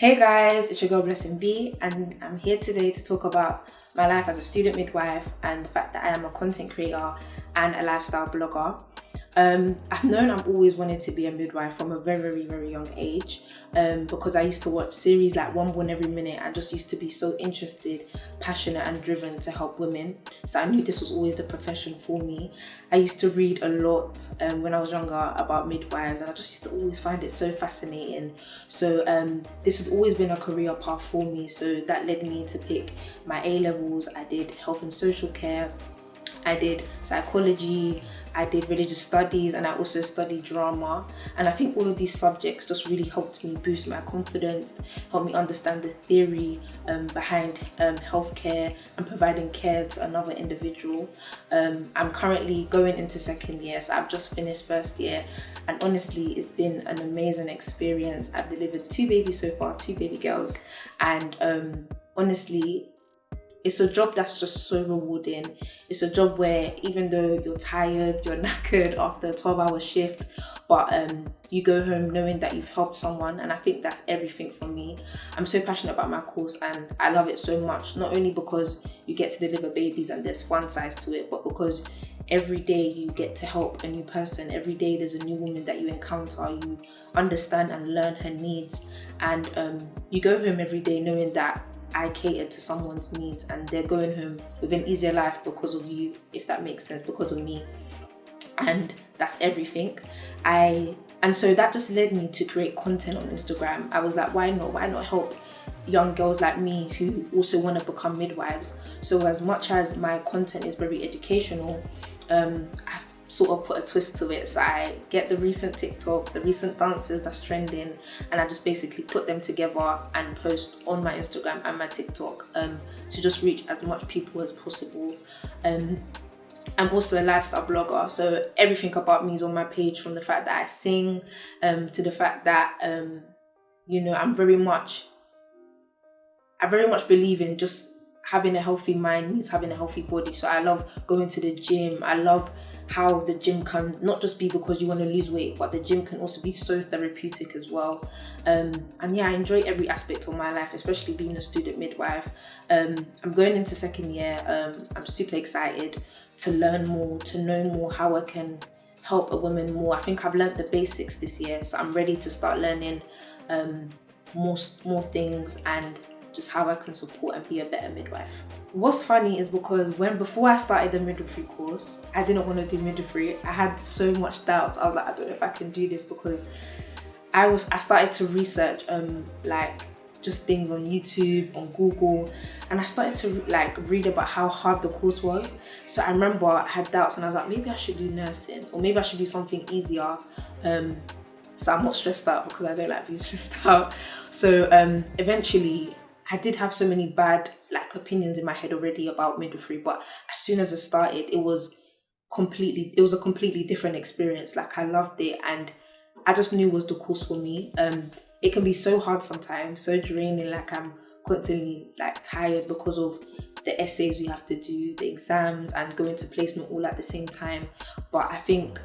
Hey guys, it's your girl Blessing B, and I'm here today to talk about my life as a student midwife and the fact that I am a content creator and a lifestyle blogger. I've known I've always wanted to be a midwife from a very young age because I used to watch series like One Born Every Minute and just used to be so interested, passionate and driven to help women. So I knew this was always the profession for me. I used to read a lot when I was younger about midwives, and I just used to always find it so fascinating. So this has always been a career path for me. So that led me to pick my A-levels. I did health and social care, I did psychology, I did religious studies, and I also studied drama. And I think all of these subjects just really helped me boost my confidence, helped me understand the theory behind healthcare and providing care to another individual. I'm currently going into second year, so I've just finished first year. And honestly, it's been an amazing experience. I've delivered 2 babies so far, 2 baby girls. And honestly, it's a job that's just so rewarding. It's a job where even though you're tired, you're knackered after a 12-hour shift, but you go home knowing that you've helped someone, and I think that's everything for me. I'm so passionate about my course and I love it so much, not only because you get to deliver babies and there's fun sides to it, but because every day you get to help a new person. Every day there's a new woman that you encounter, you understand and learn her needs, and you go home every day knowing that I catered to someone's needs and they're going home with an easier life because of you, if that makes sense, because of me. And that's everything. And so that just led me to create content on Instagram. I was like, why not help young girls like me who also want to become midwives? So as much as my content is very educational, I sort of put a twist to it. So I get the recent TikToks, the recent dances that's trending, and I just basically put them together and post on my Instagram and my TikTok to just reach as much people as possible. I'm also a lifestyle blogger, so everything about me is on my page, from the fact that I sing to the fact that I very much believe in just having a healthy mind means having a healthy body. So I love going to the gym. I love how the gym can not just be because you want to lose weight, but the gym can also be so therapeutic as well. And yeah, I enjoy every aspect of my life, especially being a student midwife. I'm going into second year. I'm super excited to learn more, to know more how I can help a woman more. I think I've learned the basics this year, so I'm ready to start learning more things and just how I can support and be a better midwife. What's funny is because before I started the midwifery course, I didn't want to do midwifery. I had so much doubt. I was like, I don't know if I can do this, because I started to research just things on YouTube, on Google, and I started to read about how hard the course was. So I remember I had doubts and I was like, maybe I should do nursing, or maybe I should do something easier. So I'm not stressed out, because I don't like being stressed out. So eventually I did have so many bad opinions in my head already about midwifery, but as soon as I started, it was a completely different experience. I loved it, and I just knew it was the course for me. It can be so hard sometimes, so draining. I'm constantly tired because of the essays you have to do, the exams, and going to placement all at the same time. But I think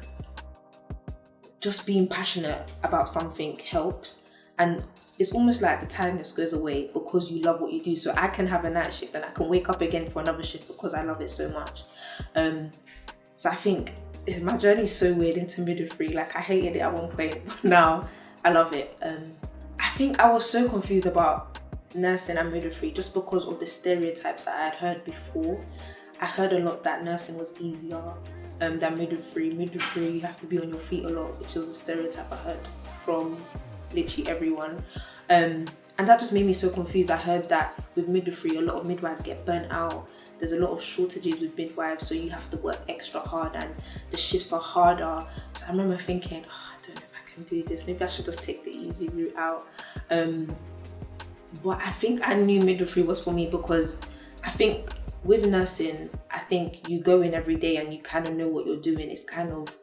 just being passionate about something helps. And it's almost like the tiredness goes away because you love what you do. So I can have a night shift and I can wake up again for another shift because I love it so much. So I think my journey is so weird into midwifery. I hated it at one point, but now I love it. I think I was so confused about nursing and midwifery just because of the stereotypes that I had heard before. I heard a lot that nursing was easier than midwifery. Midwifery, you have to be on your feet a lot, which was a stereotype I heard from literally everyone, and that just made me so confused. I heard that with midwifery, a lot of midwives get burnt out. There's a lot of shortages with midwives, so you have to work extra hard and the shifts are harder. So I remember thinking, I don't know if I can do this, maybe I should just take the easy route out. But I think I knew midwifery was for me, because I think with nursing, I think you go in every day and you kind of know what you're doing. It's kind of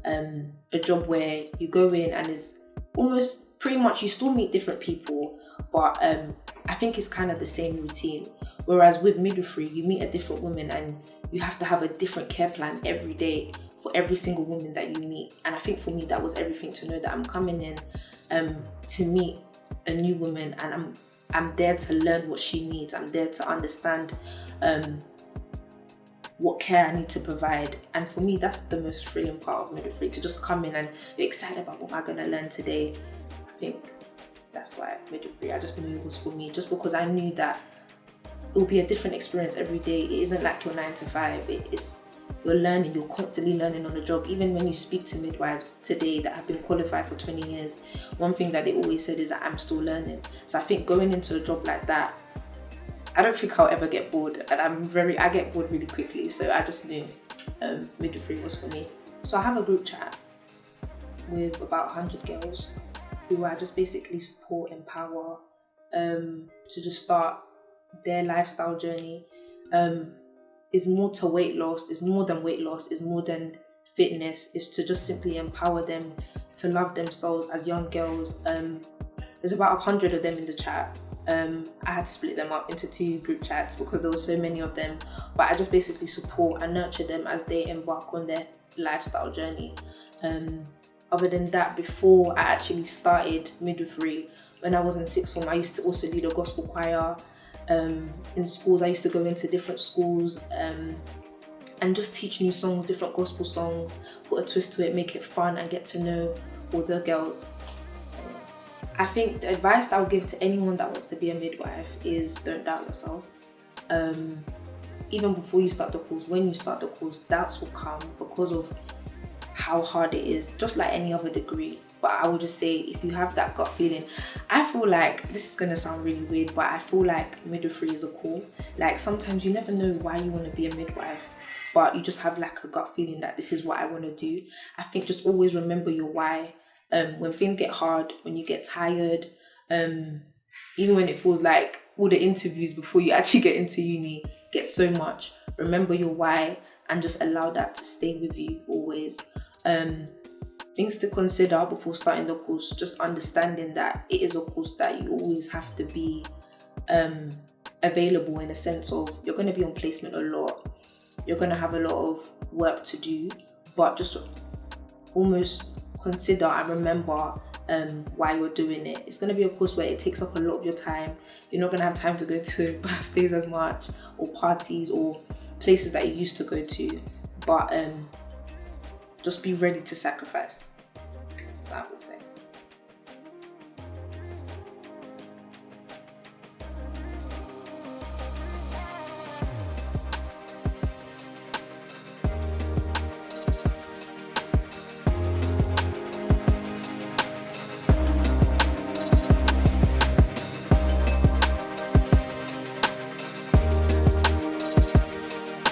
a job where you go in and it's almost pretty much, you still meet different people, but I think it's kind of the same routine. Whereas with midwifery, you meet a different woman and you have to have a different care plan every day for every single woman that you meet. And I think for me, that was everything, to know that I'm coming in to meet a new woman, and I'm there to learn what she needs. I'm there to understand what care I need to provide. And for me, that's the most thrilling part of midwifery, to just come in and be excited about what am I going to learn today. I think that's why midwifery, I just knew it was for me, just because I knew that it will be a different experience every day. It isn't like your 9 to 5. You're learning, you're constantly learning on the job. Even when you speak to midwives today that have been qualified for 20 years, one thing that they always said is that I'm still learning. So I think going into a job like that, I don't think I'll ever get bored, and I get bored really quickly. So I just knew midwifery was for me. So I have a group chat with about 100 girls who I just basically support, empower, to just start their lifestyle journey. Is more to weight loss, is more than weight loss, is more than fitness, is to just simply empower them to love themselves as young girls. There's about 100 of them in the chat. I had to split them up into 2 group chats because there were so many of them, but I just basically support and nurture them as they embark on their lifestyle journey. Other than that, before I actually started midwifery, when I was in sixth form, I used to also lead a gospel choir. In schools, I used to go into different schools and just teach new songs, different gospel songs, put a twist to it, make it fun, and get to know all the girls. I think the advice that I'll give to anyone that wants to be a midwife is don't doubt yourself. Even before you start the course, when you start the course, doubts will come because of how hard it is, just like any other degree. But I would just say, if you have that gut feeling, I feel like, this is gonna sound really weird, but I feel like midwifery is a call. Like sometimes you never know why you want to be a midwife, but you just have like a gut feeling that this is what I want to do. I think just always remember your why. When things get hard, when you get tired, even when it feels like all the interviews before you actually get into uni get so much, remember your why and just allow that to stay with you always. Things to consider before starting the course, just understanding that it is a course that you always have to be available, in a sense of you're going to be on placement a lot, you're going to have a lot of work to do, but just almost consider and remember why you're doing it. It's going to be a course where it takes up a lot of your time. You're not going to have time to go to birthdays as much, or parties, or places that you used to go to, but just be ready to sacrifice. So I would say.